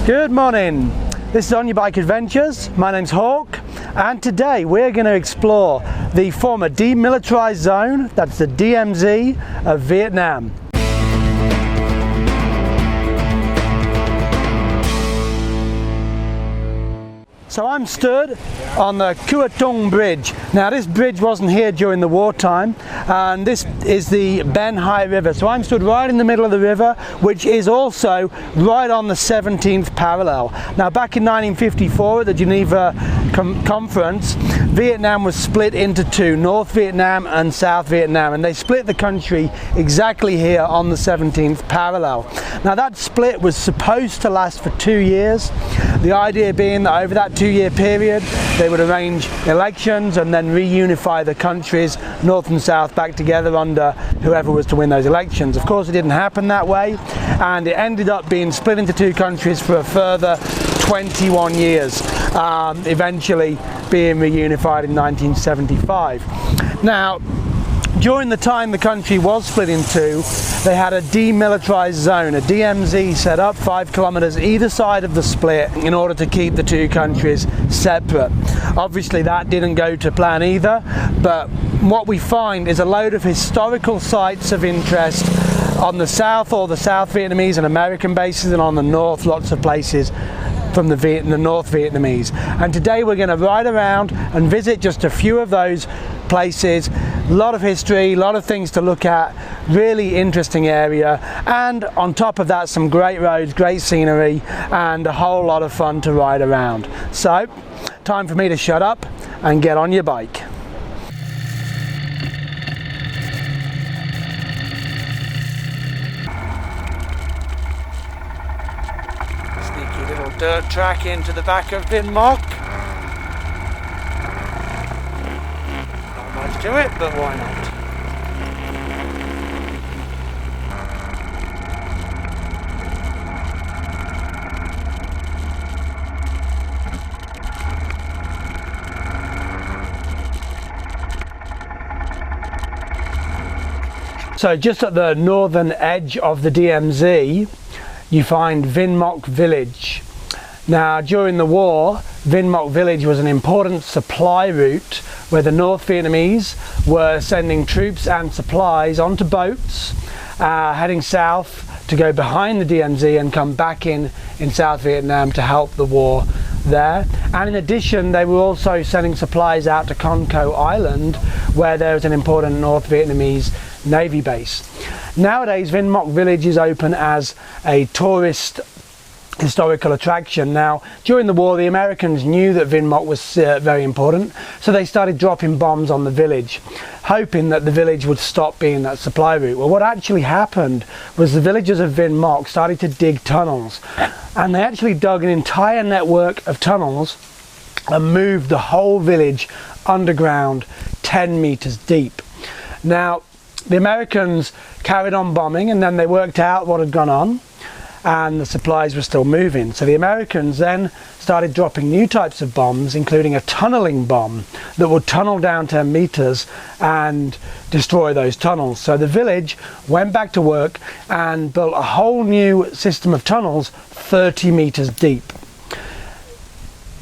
Good morning, this is Onyabike Adventures. My name's Hawk, and today we're going to explore the former demilitarized zone, that's the DMZ of Vietnam. So I'm stood on the Hien Luong Bridge. Now this bridge wasn't here during the wartime, and this is the Ben Hai River. So I'm stood right in the middle of the river, which is also right on the 17th parallel. Now back in 1954 at the Geneva Conference, Vietnam was split into two, North Vietnam and South Vietnam, and they split the country exactly here on the 17th parallel. Now that split was supposed to last for 2 years, the idea being that over that 2-year period they would arrange elections and then reunify the countries, North and South, back together under whoever was to win those elections. Of course it didn't happen that way, and it ended up being split into two countries for a further 21 years, eventually being reunified in 1975. Now, during the time the country was split in two, they had a demilitarized zone, a DMZ, set up 5 kilometers either side of the split in order to keep the two countries separate. Obviously that didn't go to plan either, but what we find is a load of historical sites of interest on the south, or the South Vietnamese and American bases, and on the north, lots of places from the North Vietnamese. And today we're going to ride around and visit just a few of those places. A lot of history, a lot of things to look at, really interesting area, and on top of that some great roads, great scenery, and a whole lot of fun to ride around. So, time for me to shut up and get on your bike. Sneaky little dirt track into the back of Vinh Moc. Not much to it, but why not? So just at the northern edge of the DMZ, you find Vinh Moc village. Now during the war, Vinh Moc village was an important supply route where the North Vietnamese were sending troops and supplies onto boats, heading south to go behind the DMZ and come back in South Vietnam to help the war there. And in addition, they were also sending supplies out to Con Co Island, where there was an important North Vietnamese Navy base. Nowadays, Vinh Moc village is open as a tourist historical attraction. Now, during the war, the Americans knew that Vinh Moc was very important, so they started dropping bombs on the village, hoping that the village would stop being that supply route. Well, what actually happened was the villagers of Vinh Moc started to dig tunnels, and they actually dug an entire network of tunnels and moved the whole village underground 10 meters deep. Now, the Americans carried on bombing, and then they worked out what had gone on, and the supplies were still moving. So the Americans then started dropping new types of bombs, including a tunneling bomb that would tunnel down 10 meters and destroy those tunnels. So the village went back to work and built a whole new system of tunnels 30 meters deep.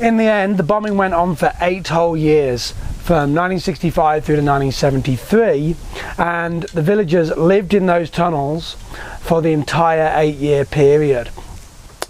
In the end, the bombing went on for 8 whole years, from 1965 through to 1973, and the villagers lived in those tunnels for the entire 8-year period.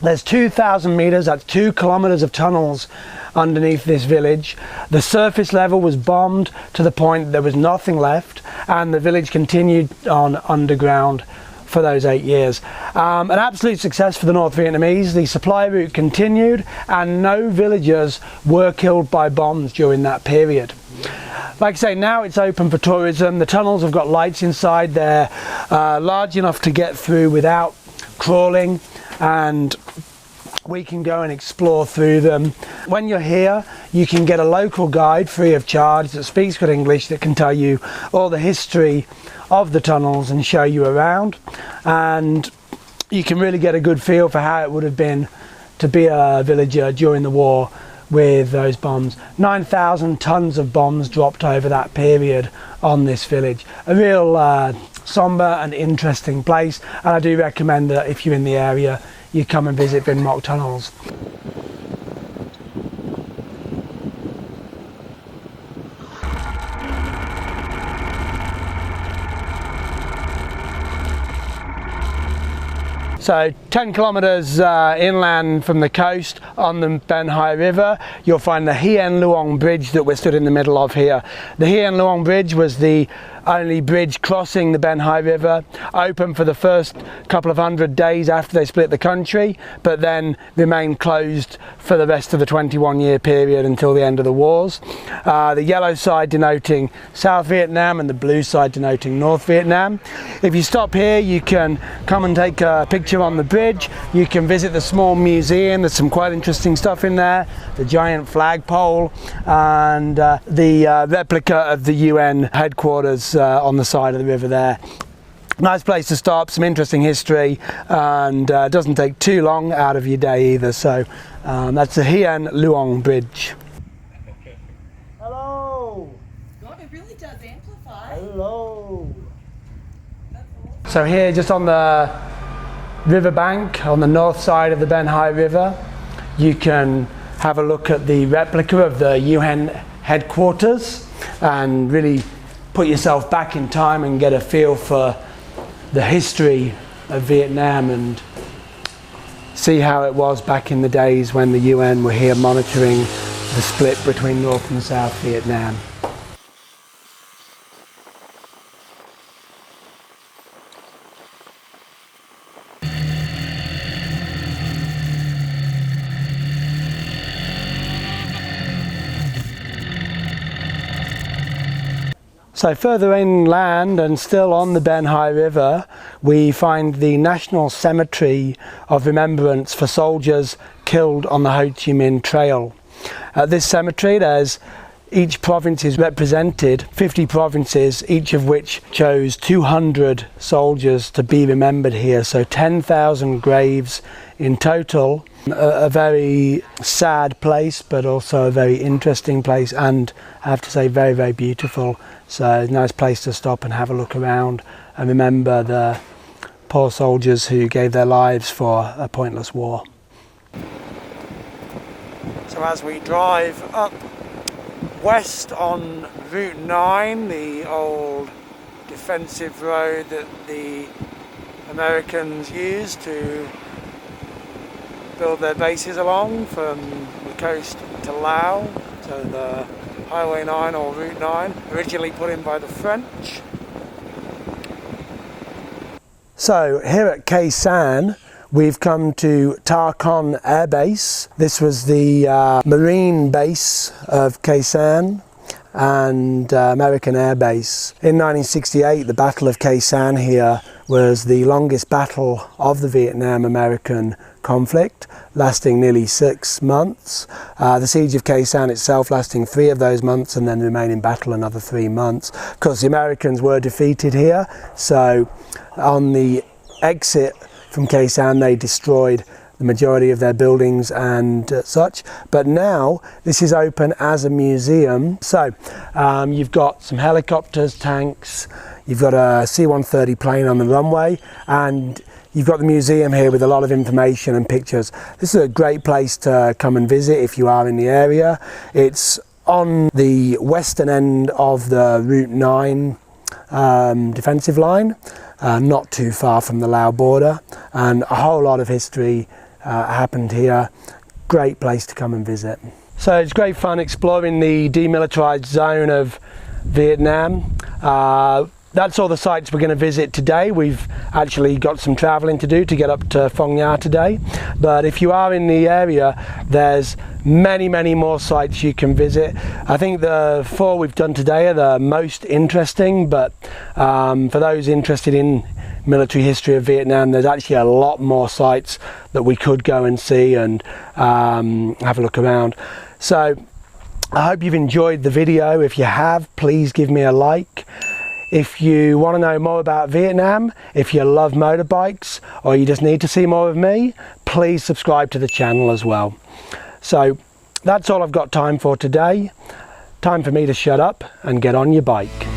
There's 2,000 meters, that's 2 kilometers of tunnels underneath this village. The surface level was bombed to the point there was nothing left, and the village continued on underground for those 8 years. An absolute success for the North Vietnamese. The supply route continued, and no villagers were killed by bombs during that period. Like I say, now it's open for tourism. The tunnels have got lights inside. They're large enough to get through without crawling, and we can go and explore through them. When you're here, you can get a local guide free of charge that speaks good English, that can tell you all the history of the tunnels and show you around, and you can really get a good feel for how it would have been to be a villager during the war with those bombs. 9,000 tons of bombs dropped over that period on this village. A real somber and interesting place, and I do recommend that if you're in the area you come and visit Vinh Moc tunnels. So 10 kilometres inland from the coast on the Ben Hai River, you'll find the Hien Luong Bridge that we're stood in the middle of here. The Hien Luong Bridge was the only bridge crossing the Ben Hai River, open for the first couple of 100 days after they split the country, but then remained closed for the rest of the 21-year period until the end of the wars. The yellow side denoting South Vietnam and the blue side denoting North Vietnam. If you stop here, you can come and take a picture on the bridge. You can visit the small museum. There's some quite interesting stuff in there. The giant flagpole and the replica of the UN headquarters on the side of the river there. Nice place to stop, some interesting history, and doesn't take too long out of your day either. So that's the Hien Luong Bridge. Hello! God, it really does amplify. Hello! So here, just on the riverbank, on the north side of the Ben Hai River, you can have a look at the replica of the UN headquarters and really put yourself back in time and get a feel for the history of Vietnam and see how it was back in the days when the UN were here monitoring the split between North and South Vietnam. So further inland and still on the Ben Hai River, we find the National Cemetery of Remembrance for soldiers killed on the Ho Chi Minh Trail. At this cemetery, each province is represented, 50 provinces, each of which chose 200 soldiers to be remembered here, so 10,000 graves in total. A very sad place, but also a very interesting place, and I have to say very, very beautiful. So a nice place to stop and have a look around and remember the poor soldiers who gave their lives for a pointless war. So as we drive up west on Route 9, the old defensive road that the Americans used to build their bases along from the coast to Laos, so the Highway 9 or Route 9, originally put in by the French. So here at Khe Sanh, we've come to Ta Kon Air Base. This was the marine base of Khe Sanh and American Air Base. In 1968, the Battle of Khe Sanh here was the longest battle of the Vietnam-American conflict, lasting nearly 6 months. The siege of Khe Sanh itself lasting 3 of those months, and then remaining battle another 3 months. Of course, the Americans were defeated here, so on the exit from Khe Sanh they destroyed the majority of their buildings and such, but now this is open as a museum. So you've got some helicopters, tanks, you've got a C-130 plane on the runway, and you've got the museum here with a lot of information and pictures. This is a great place to come and visit if you are in the area. It's on the western end of the Route 9 defensive line, not too far from the Laos border, and a whole lot of history happened here. Great place to come and visit. So it's great fun exploring the demilitarized zone of Vietnam. That's all the sites we're going to visit today. We've actually got some travelling to do to get up to Phong Nha today, but if you are in the area, there's many more sites you can visit. I think the 4 we've done today are the most interesting, but for those interested in military history of Vietnam, there's actually a lot more sites that we could go and see and have a look around. So I hope you've enjoyed the video. If you have, please give me a like. If you want to know more about Vietnam, if you love motorbikes, or you just need to see more of me, please subscribe to the channel as well. So that's all I've got time for today. Time for me to shut up and get on your bike.